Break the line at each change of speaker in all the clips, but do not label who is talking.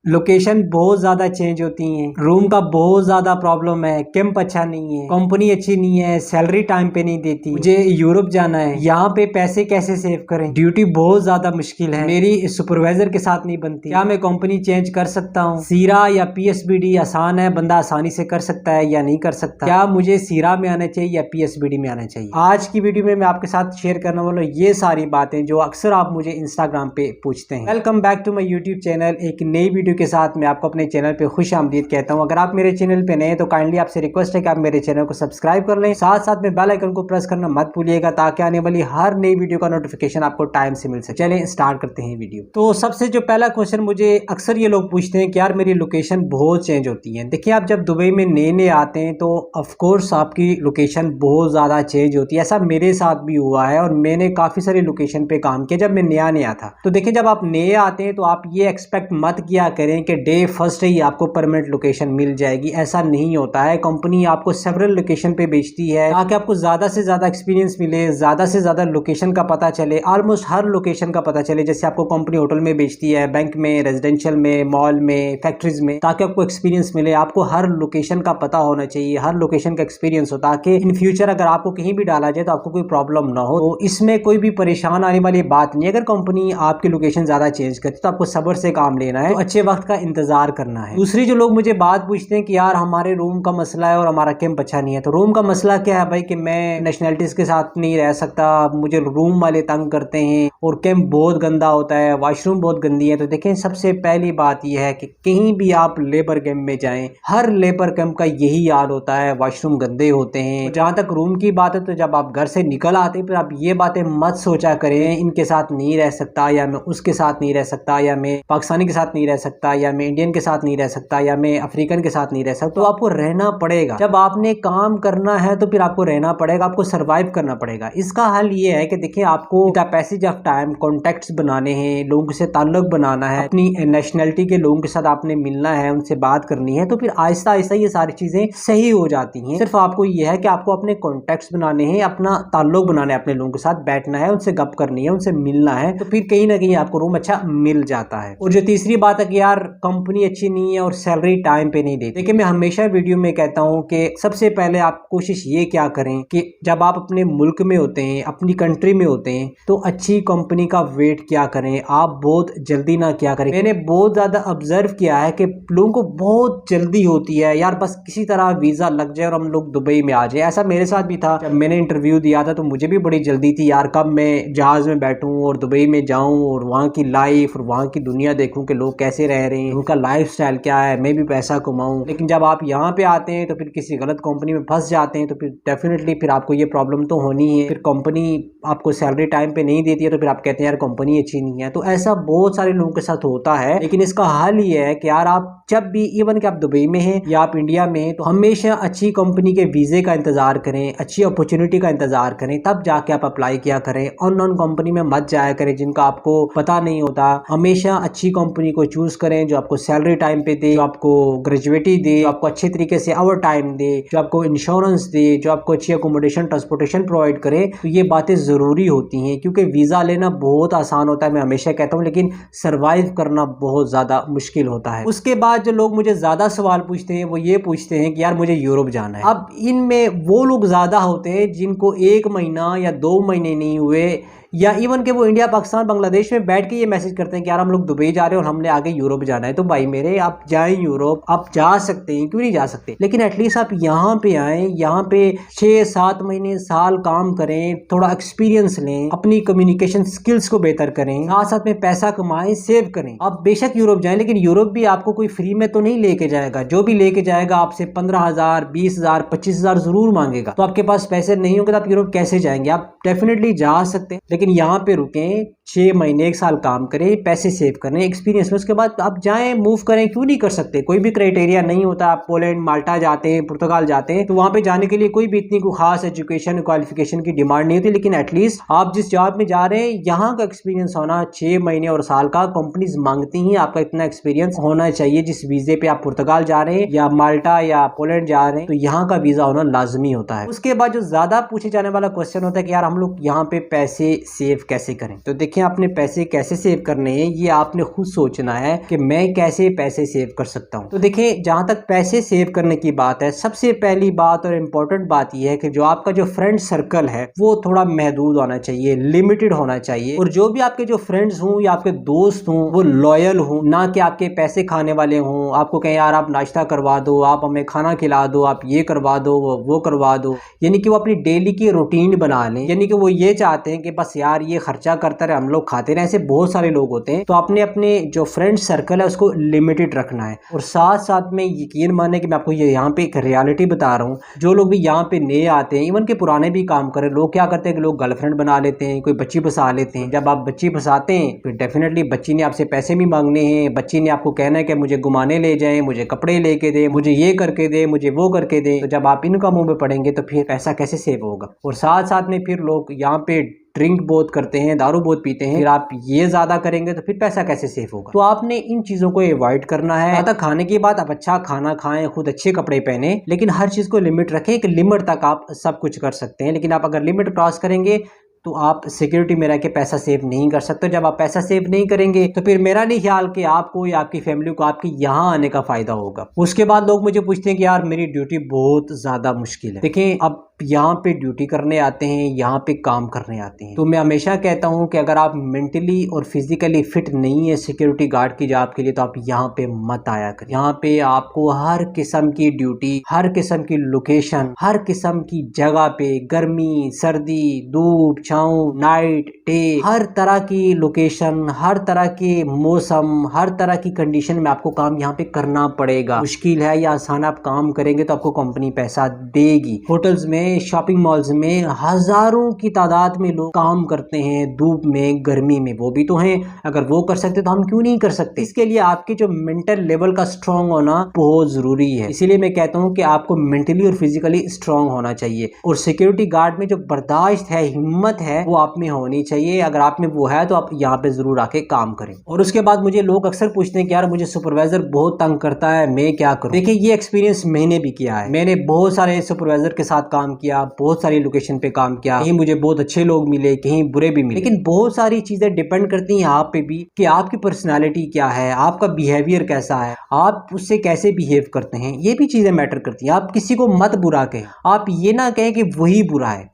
Location बहुत ज्यादा change होती है, रूम का बहुत ज्यादा प्रॉब्लम है, कैंप अच्छा नहीं है, कंपनी अच्छी नहीं है, सैलरी टाइम पे नहीं देती, मुझे यूरोप जाना है, यहाँ पे पैसे कैसे सेव करें, ड्यूटी बहुत ज्यादा मुश्किल है, मेरी सुपरवाइजर के साथ नहीं बनती, क्या मैं कंपनी चेंज कर सकता हूँ, सीरा या पीएसबीडी आसान है, बंदा आसानी से कर सकता है या नहीं कर सकता, क्या मुझे सीरा में आना चाहिए या पीएसबीडी में आना चाहिए। आज की वीडियो में मैं आपके साथ शेयर करने वाला हूँ ये सारी बातें जो अक्सर आप मुझे इंस्टाग्राम पे पूछते हैं। Welcome back to my YouTube channel. एक नई वीडियो के साथ मैं आपको अपने चैनल पे खुश आमदीद कहता हूँ। अगर आप मेरे चैनल पे नए हैं तो काइंडली आपसे रिक्वेस्ट है कि आप मेरे चैनल को सब्सक्राइब कर लें, साथ साथ में बेल आइकन को प्रेस करना मत भूलिएगा ताकि आने वाली हर नई वीडियो का नोटिफिकेशन आपको टाइम से मिल सके। चलें स्टार्ट करते हैं वीडियो। तो सबसे जो पहला क्वेश्चन मुझे अक्सर ये लोग पूछते हैं कि यार मेरी लोकेशन बहुत चेंज होती है। देखिए, आप जब दुबई में नए नए आते हैं तो ऑफकोर्स आपकी लोकेशन बहुत ज़्यादा चेंज होती है। ऐसा मेरे साथ भी हुआ है और मैंने काफ़ी सारी लोकेशन पे काम किया जब मैं नया था। तो देखिए, जब आप नए आते हैं तो आप ये एक्सपेक्ट मत किया करें कि डे फर्स्ट ही आपको परमानेंट लोकेशन मिल जाएगी। ऐसा नहीं होता है। कंपनी आपको सेवरल लोकेशन पे बेचती है ताकि आपको ज़्यादा से ज़्यादा एक्सपीरियंस मिले, ज़्यादा से ज़्यादा लोकेशन का पता चले, ऑलमोस्ट हर लोकेशन का पता चले। जैसे आपको कंपनी होटल में बेचती है, बैंक में, रेजिडेंशियल में, मॉल में, फैक्ट्रीज में, ताकि आपको एक्सपीरियंस मिले। आपको हर लोकेशन का पता होना चाहिए, हर लोकेशन का एक्सपीरियंस हो ताकि इन फ्यूचर अगर आपको कहीं भी डाला जाए तो आपको कोई प्रॉब्लम ना हो। तो इसमें कोई भी परेशान आने वाली बात नहीं है। अगर कंपनी आपकी लोकेशन ज्यादा चेंज करती तो आपको सब्र से काम लेना है, तो अच्छे वक्त का इंतजार करना है। दूसरी जो लोग मुझे बात पूछते हैं कि यार हमारे रूम का मसला है और हमारा कैंप अच्छा नहीं है। तो रूम का मसला क्या है भाई कि मैं नेशनैलिटीज के साथ नहीं रह सकता, मुझे रूम वाले तंग करते हैं और कैंप बहुत गंदा होता है, वॉशरूम बहुत गंदी है। तो देखें, सबसे पहली बात यह है कि कहीं भी आप लेबर कैंप में जाएं, हर लेबर कैंप का यही हाल होता है, वॉशरूम गंदे होते हैं। जहां तक रूम की बात है तो जब आप घर से निकल आते हैं फिर आप ये बातें मत सोचा करें इनके साथ नहीं रह सकता, या मैं उसके साथ नहीं रह सकता, या मैं पाकिस्तानी के साथ नहीं रह सकता, या मैं इंडियन के साथ नहीं रह सकता, या मैं अफ्रीकन के साथ नहीं रह सकता। तो आपको रहना पड़ेगा। जब आपने काम करना है तो फिर आपको रहना पड़ेगा, आपको सर्वाइव करना पड़ेगा। इसका हल ये है कि देखिए, आपको पैसेज ऑफ टाइम कॉन्टेक्ट्स बनाने हैं, लोगों से ताल्लुक बनाना है, अपनी नेशनलिटी के लोगों के साथ आपने मिलना है, उनसे बात करनी है, तो फिर आहिस्ता आहिस्ता ये सारी चीजें सही हो जाती हैं। सिर्फ आपको ये है कि आपको अपने कॉन्टेक्ट्स बनाने हैं, अपना ताल्लुक बनाना है, अपने लोगों के साथ बैठना है, उनसे गप करनी है, उनसे मिलना है, तो फिर कहीं ना कहीं आपको रूम अच्छा मिल जाता है। और जो तीसरी बात है कि यार कंपनी अच्छी नहीं है और सैलरी टाइम पे नहीं देती। देखिए, मैं हमेशा वीडियो में कहता हूँ कि सबसे पहले आप कोशिश ये क्या करें कि जब आप अपने मुल्क में होते हैं, अपनी कंट्री में होते हैं, तो अच्छी कंपनी का वेट क्या करें, आप बहुत जल्दी ना क्या करें। मैंने बहुत ज्यादा ऑब्जर्व किया है कि लोगों को बहुत जल्दी होती है यार, बस किसी तरह वीजा लग जाए और हम लोग दुबई में आ जाए। ऐसा मेरे साथ भी था। जब मैंने इंटरव्यू दिया था तो मुझे भी बड़ी जल्दी थी यार, कब मैं जहाज में बैठूं और दुबई में जाऊं और वहाँ की लाइफ और वहाँ की दुनिया देखूं कि लोग कैसे रह रहे हैं, उनका लाइफ स्टाइल क्या है, मैं भी पैसा कमाऊं। लेकिन जब आप यहाँ पे आते हैं तो फिर किसी गलत कंपनी में फंस जाते हैं तो फिर डेफिनेटली फिर आपको ये प्रॉब्लम तो होनी है। फिर कंपनी आपको सैलरी टाइम पे नहीं देती है तो फिर आप कहते हैं यार कंपनी अच्छी नहीं है। तो ऐसा बहुत सारे लोगों के साथ होता है। लेकिन इसका हल ये है कि यार आप जब भी, इवन कि आप दुबई में हैं या आप इंडिया में हैं, तो हमेशा अच्छी कंपनी के वीजे का इंतजार करें, अच्छी अपॉर्चुनिटी का इंतजार करें, तब जाके आप अप्लाई किया करें। अननोन कंपनी में मत जाया करें जिनका आपको पता नहीं होता। हमेशा अच्छी कंपनी को चूज करें जो आपको सैलरी टाइम पे दे, जो आपको ग्रेजुएटी दे, जो आपको अच्छे तरीके से ओवर टाइम दे, जो आपको इंश्योरेंस दे, जो आपको अच्छी अकोमोडेशन ट्रांसपोर्टेशन प्रोवाइड करे। तो ये बातें जरूरी होती हैं क्योंकि वीजा लेना बहुत आसान होता है, मैं हमेशा कहता हूँ, लेकिन सर्वाइव करना बहुत ज्यादा मुश्किल होता है। उसके बाद जो लोग मुझे ज्यादा सवाल पूछते हैं वो ये पूछते हैं कि यार मुझे यूरोप जाना है। अब इनमें वो लोग ज्यादा होते हैं जिनको 1 महीना या 2 महीने नहीं हुए, या इवन के वो इंडिया, पाकिस्तान, बांग्लादेश में बैठ के ये मैसेज करते हैं कि यार हम लोग दुबई जा रहे हैं और हमने आगे यूरोप जाना है। तो भाई मेरे, आप जाएं यूरोप, आप जा सकते हैं, क्यों नहीं जा सकते, लेकिन एटलीस्ट आप यहाँ पे आए, यहाँ पे 6-7 महीने, साल काम करें, थोड़ा एक्सपीरियंस लें, अपनी कम्युनिकेशन स्किल्स को बेहतर करें, साथ साथ में पैसा कमाएं, सेव करें। आप बेशक यूरोप जाएं, लेकिन यूरोप भी आपको कोई फ्री में तो नहीं लेके जाएगा। जो भी लेके जाएगा आपसे 15,000, 20,000, 25,000 जरूर मांगेगा। तो आपके पास पैसे नहीं होंगे तो आप यूरोप कैसे जाएंगे। आप डेफिनेटली जा सकते हैं, लेकिन यहाँ पे रुकें, 6 महीने, 1 साल काम करें, पैसे सेव करें, एक्सपीरियंस में, उसके बाद आप जाएं, मूव करें। क्यों नहीं कर सकते, कोई भी क्राइटेरिया नहीं होता। आप पोलैंड, माल्टा जाते हैं, पुर्तगाल जाते हैं, तो वहां पे जाने के लिए कोई भी इतनी कोई खास एजुकेशन, क्वालिफिकेशन की डिमांड नहीं होती। लेकिन एटलीस्ट आप जिस जॉब में जा रहे हैं यहाँ का एक्सपीरियंस होना, 6 महीने और साल का कंपनीज मांगती हैं, आपका इतना एक्सपीरियंस होना चाहिए। जिस वीजे पे आप पुर्तगाल जा रहे हैं या माल्टा या पोलैंड जा रहे हैं तो यहाँ का वीजा होना लाजमी होता है। उसके बाद जो ज्यादा पूछे जाने वाला क्वेश्चन होता है कि यार हम लोग यहाँ पे पैसे सेव कैसे करें। तो देखिए, आपने पैसे कैसे सेव करने हैं ये आपने खुद सोचना है कि मैं कैसे पैसे सेव कर सकता हूँ। तो देखिए, जहां तक पैसे सेव करने की बात है, सबसे पहली बात और इम्पोर्टेंट बात यह है कि जो आपका जो फ्रेंड सर्कल है वो थोड़ा महदूद होना चाहिए, लिमिटेड होना चाहिए। और जो भी आपके जो फ्रेंड्स हों या आपके दोस्त हों वो लॉयल हों, ना कि आपके पैसे खाने वाले हों। आपको कहें यार आप नाश्ता करवा दो, आप हमें खाना खिला दो, आप ये करवा दो, वो करवा दो, यानी कि वो अपनी डेली की रूटीन बना लें। यानी कि वो ये चाहते हैं कि बस यार ये खर्चा करता रहे, हम लोग खाते रहे। ऐसे बहुत सारे लोग होते हैं। तो आपने अपने जो फ्रेंड सर्कल है उसको लिमिटेड रखना है। और साथ साथ में यकीन माने कि मैं आपको ये यहाँ पे एक रियलिटी बता रहा हूँ, जो लोग भी यहाँ पे नए आते हैं, इवन के पुराने भी काम करें, लोग क्या करते हैं कि लोग गर्लफ्रेंड बना लेते हैं, कोई बच्ची फंसा लेते हैं। जब आप बच्ची फंसाते हैं फिर डेफिनेटली बच्ची ने आपसे पैसे भी मांगने हैं, बच्ची ने आपको कहना है कि मुझे घुमाने ले जाएं, मुझे कपड़े लेके दे, मुझे ये करके दे, मुझे वो करके दे। तो जब आप इनका मुंह में पड़ेंगे तो फिर पैसा कैसे सेव होगा। और साथ साथ में फिर लोग यहाँ पे ड्रिंक बहुत करते हैं, दारू बहुत पीते हैं, फिर आप ये ज्यादा करेंगे तो फिर पैसा कैसे सेव होगा। तो आपने इन चीजों को अवॉइड करना है। ज्यादा खाने की बात, आप अच्छा खाना खाएं, खुद अच्छे कपड़े पहने, लेकिन हर चीज को लिमिट रखें। एक लिमिट तक आप सब कुछ कर सकते हैं, लेकिन आप अगर लिमिट क्रॉस करेंगे तो आप सिक्योरिटी में रह के पैसा सेव नहीं कर सकते। जब आप पैसा सेव नहीं करेंगे तो फिर मेरा नहीं ख्याल कि आपको या आपकी फैमिली को आपके यहाँ आने का फायदा होगा। उसके बाद लोग मुझे पूछते हैं कि यार मेरी ड्यूटी बहुत ज्यादा मुश्किल है। देखिए, अब यहाँ पे ड्यूटी करने आते हैं, यहाँ पे काम करने आते हैं, तो मैं हमेशा कहता हूँ कि अगर आप मेंटली और फिजिकली फिट नहीं है सिक्योरिटी गार्ड की जॉब के लिए तो आप यहाँ पे मत आया करें। यहाँ पे आपको हर किस्म की ड्यूटी, हर किस्म की लोकेशन, हर किस्म की जगह पे, गर्मी सर्दी, धूप छाँव, नाइट डे, हर तरह की लोकेशन, हर तरह के मौसम, हर तरह की कंडीशन में आपको काम यहाँ पे करना पड़ेगा। मुश्किल है या आसान आप काम करेंगे तो आपको कंपनी पैसा देगी। होटल्स में, शॉपिंग मॉल्स में हजारों की तादाद में लोग काम करते हैं, धूप में, गर्मी में, वो भी तो हैं। अगर वो कर सकते तो हम क्यों नहीं कर सकते। इसके लिए आपके जो मेंटल लेवल का स्ट्रांग होना बहुत जरूरी है। इसीलिए मैं कहता हूं कि आपको मेंटली और फिजिकली स्ट्रांग होना चाहिए। और सिक्योरिटी गार्ड में जो बर्दाश्त है, हिम्मत है, वो आप में होनी चाहिए। अगर आप में वो है तो आप यहाँ पे जरूर आके काम करें। और उसके बाद मुझे लोग अक्सर पूछते हैं कि यार मुझे सुपरवाइजर बहुत तंग करता है, मैं क्या करूं। देखिए, ये एक्सपीरियंस मैंने भी किया है। मैंने बहुत सारे सुपरवाइजर के साथ काम किया, बहुत सारी लोकेशन पे काम किया, कहीं मुझे बहुत अच्छे लोग मिले, कहीं बुरे भी मिले। लेकिन बहुत सारी चीजें डिपेंड करती हैं आप पे भी कि आपकी पर्सनालिटी क्या है, आपका बिहेवियर कैसा है, आप उससे कैसे बिहेव करते हैं। ये भी चीजें मैटर करती हैं। आप किसी को मत बुरा कहें, आप ये ना कहें कि वही बुरा है।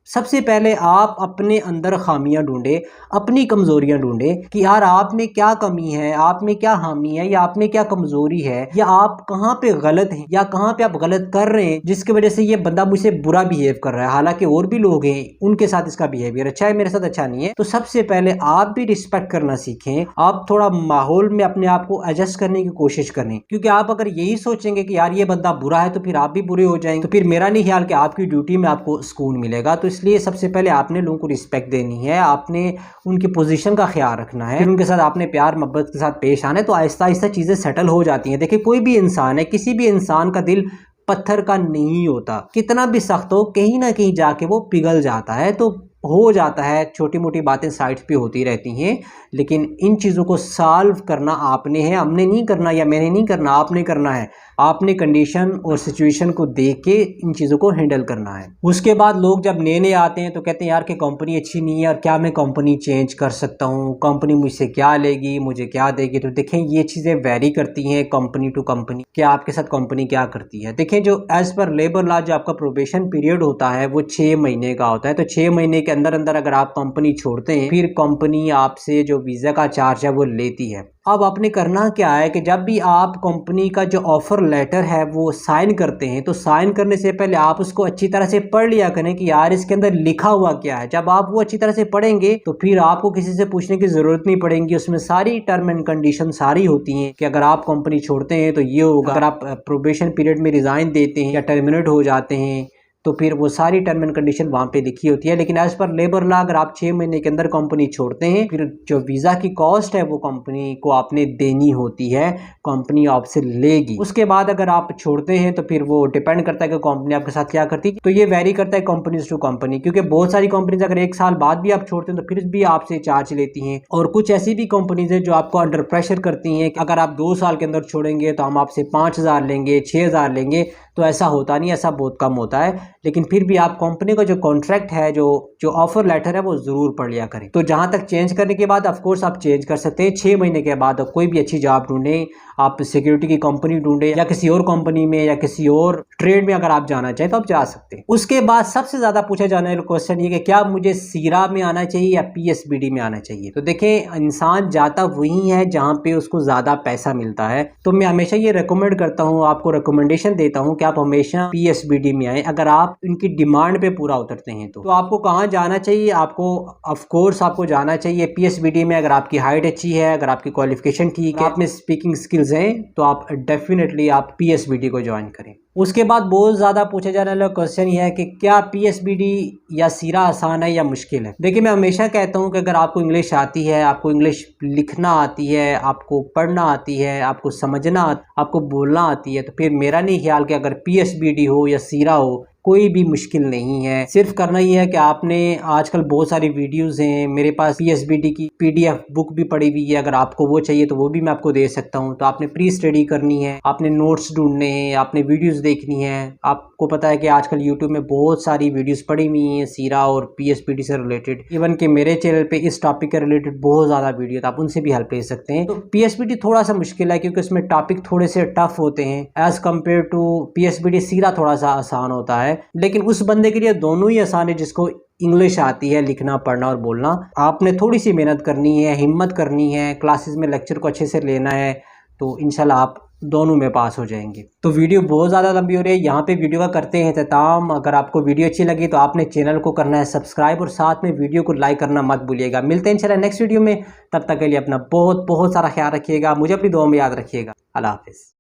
सबसे पहले आप अपने अंदर खामियां ढूंढे, अपनी कमजोरियां ढूंढे कि यार आप में क्या कमी है, आप में क्या खामी है, या आप में क्या कमजोरी है, या आप कहाँ पे गलत हैं, या कहाँ पे आप गलत कर रहे हैं जिसकी वजह से ये बंदा मुझसे बुरा बिहेव कर रहा है। हालांकि और भी लोग हैं, उनके साथ इसका बिहेवियर अच्छा है, मेरे साथ अच्छा नहीं है। तो सबसे पहले आप भी रिस्पेक्ट करना सीखें। आप थोड़ा माहौल में अपने आप को एडजस्ट करने की कोशिश करें, क्योंकि आप अगर यही सोचेंगे कि यार ये बंदा बुरा है तो फिर आप भी बुरे हो जाएंगे, तो फिर मेरा नहीं ख्याल कि आपकी ड्यूटी में आपको सुकून मिलेगा। तो इसलिए सबसे पहले आपने लोगों को रिस्पेक्ट देनी है, आपने उनकी पोजीशन का ख्याल रखना है, फिर उनके साथ आपने प्यार मोहब्बत के साथ पेश आना है। तो आहिस्ता आहिस्ता चीजें सेटल हो जाती हैं। देखिए, कोई भी इंसान है, किसी भी इंसान का दिल पत्थर का नहीं होता। कितना भी सख्त हो, कहीं ना कहीं जाके वो पिघल जाता है। तो हो जाता है, छोटी मोटी बातें साइड्स पे होती रहती हैं, लेकिन इन चीज़ों को सॉल्व करना आपने है, हमने नहीं करना या मैंने नहीं करना, आपने करना है। आपने कंडीशन और सिचुएशन को देख के इन चीज़ों को हैंडल करना है। उसके बाद लोग जब नए नए आते हैं तो कहते हैं यार कि कंपनी अच्छी नहीं है और क्या मैं कंपनी चेंज कर सकता हूँ, कंपनी मुझसे क्या लेगी, मुझे क्या देगी। तो देखें, ये चीज़ें वेरी करती हैं कंपनी टू कंपनी, कि आपके साथ कंपनी क्या करती है। देखें, जो एज पर लेबर लॉ जो आपका प्रोबेशन पीरियड होता है वो 6 महीने का होता है। तो 6 महीने के अंदर अंदर अगर आप कंपनी छोड़ते हैं, फिर कंपनी आपसे जो वीज़ा का चार्ज है वो लेती है। अब आपने करना क्या है कि जब भी आप कंपनी का जो ऑफर लेटर है वो साइन करते हैं, तो साइन करने से पहले आप उसको अच्छी तरह से पढ़ लिया करें कि यार इसके अंदर लिखा हुआ क्या है। जब आप वो अच्छी तरह से पढ़ेंगे तो फिर आपको किसी से पूछने की जरूरत नहीं पड़ेगी। उसमें सारी टर्म एंड कंडीशन सारी होती हैं कि अगर आप कंपनी छोड़ते हैं तो ये होगा, अगर आप प्रोबेशन पीरियड में रिजाइन देते हैं या टर्मिनेट हो जाते हैं तो फिर वो सारी टर्म एंड कंडीशन वहाँ पे लिखी होती है। लेकिन एज पर लेबर लॉ अगर आप 6 महीने के अंदर कंपनी छोड़ते हैं, फिर जो वीज़ा की कॉस्ट है वो कंपनी को आपने देनी होती है, कंपनी आपसे लेगी। उसके बाद अगर आप छोड़ते हैं तो फिर वो डिपेंड करता है कि कंपनी आपके साथ क्या करती है। तो ये वेरी करता है कंपनीज टू कंपनी, क्योंकि बहुत सारी कंपनीज अगर 1 साल बाद भी आप छोड़ते हैं तो फिर भी आपसे चार्ज लेती हैं। और कुछ ऐसी भी कंपनीज है जो आपको अंडर प्रेशर करती हैं कि अगर आप 2 साल के अंदर छोड़ेंगे तो हम आपसे 5,000 लेंगे, 6,000 लेंगे। तो ऐसा होता नहीं, ऐसा बहुत कम होता है। लेकिन फिर भी आप कंपनी का जो कॉन्ट्रैक्ट है, जो ऑफर लेटर है, वो जरूर पढ़ लिया करें। तो जहां तक चेंज करने के बाद ऑफकोर्स आप चेंज कर सकते हैं 6 महीने के बाद। कोई भी अच्छी जॉब ढूंढें, आप सिक्योरिटी की कंपनी ढूंढे या किसी और कंपनी में या किसी और ट्रेड में अगर आप जाना चाहें तो आप जा सकते हैं। उसके बाद सबसे ज्यादा पूछा जाने वाला क्वेश्चन ये कि क्या मुझे सीरा में आना चाहिए या पीएसबीडी में आना चाहिए। तो देखें, इंसान जाता वही है जहां पे उसको ज्यादा पैसा मिलता है। तो मैं हमेशा ये रिकमेंड करता हूं, आपको रिकमेंडेशन देता हूं कि आप हमेशा पीएसबीडी में आए अगर आप इनकी डिमांड पे पूरा उतरते हैं। तो आपको कहाँ जाना चाहिए? आपको ऑफकोर्स आपको जाना चाहिए पीएसबीडी में। अगर आपकी हाइट अच्छी है, अगर आपकी क्वालिफिकेशन ठीक है, आप में स्पीकिंग स्किल्स हैं, तो आप डेफिनेटली आप पीएसबीडी को ज्वाइन करें। उसके बाद बहुत ज़्यादा पूछा जाने वाला क्वेश्चन ये है कि क्या पीएसबीडी या सीरा आसान है या मुश्किल है। देखिए, मैं हमेशा कहता हूँ कि अगर आपको इंग्लिश आती है, आपको इंग्लिश लिखना आती है, आपको पढ़ना आती है, आपको समझना, आपको बोलना आती है, तो फिर मेरा नहीं ख्याल कि अगर पीएसबीडी हो या सीरा हो, कोई भी मुश्किल नहीं है। सिर्फ करना ही है कि आपने, आजकल बहुत सारी वीडियोस हैं, मेरे पास पीएसबीडी की पीडीएफ बुक भी पड़ी हुई है, अगर आपको वो चाहिए तो वो भी मैं आपको दे सकता हूँ। तो आपने प्री स्टडी करनी है, आपने नोट्स ढूंढने हैं, आपने वीडियोस देखनी है। आपको पता है कि आजकल यूट्यूब में बहुत सारी वीडियोस पड़ी हुई हैं सीरा और पीएसबीडी से रिलेटेड। इवन कि मेरे चैनल पे इस टॉपिक के रिलेटेड बहुत ज़्यादा वीडियो, तो आप उनसे भी हेल्प ले सकते हैं। तो पीएसबीडी थोड़ा सा मुश्किल है क्योंकि उसमें टॉपिक थोड़े से टफ होते हैं एज कम्पेयर टू पीएसबीडी। सीरा थोड़ा सा आसान होता है, लेकिन उस बंदे के लिए दोनों ही आसान है जिसको इंग्लिश आती है लिखना, पढ़ना और बोलना। आपने थोड़ी सी मेहनत करनी है, हिम्मत करनी है, क्लासेस में लेक्चर को अच्छे से लेना है, तो इंशाल्लाह आप दोनों में पास हो जाएंगे। तो वीडियो बहुत ज़्यादा लंबी हो रही है, यहाँ पे वीडियो का करते हैं इख्तिताम। अगर आपको वीडियो अच्छी लगी तो आपने चैनल को करना है सब्सक्राइब और साथ में वीडियो को लाइक करना मत भूलिएगा। मिलते हैं इंशाल्लाह नेक्स्ट वीडियो में। तब तक के लिए अपना बहुत बहुत सारा ख्याल रखिएगा, मुझे अपनी दुआ में याद रखिएगा। अल्लाह हाफिज़।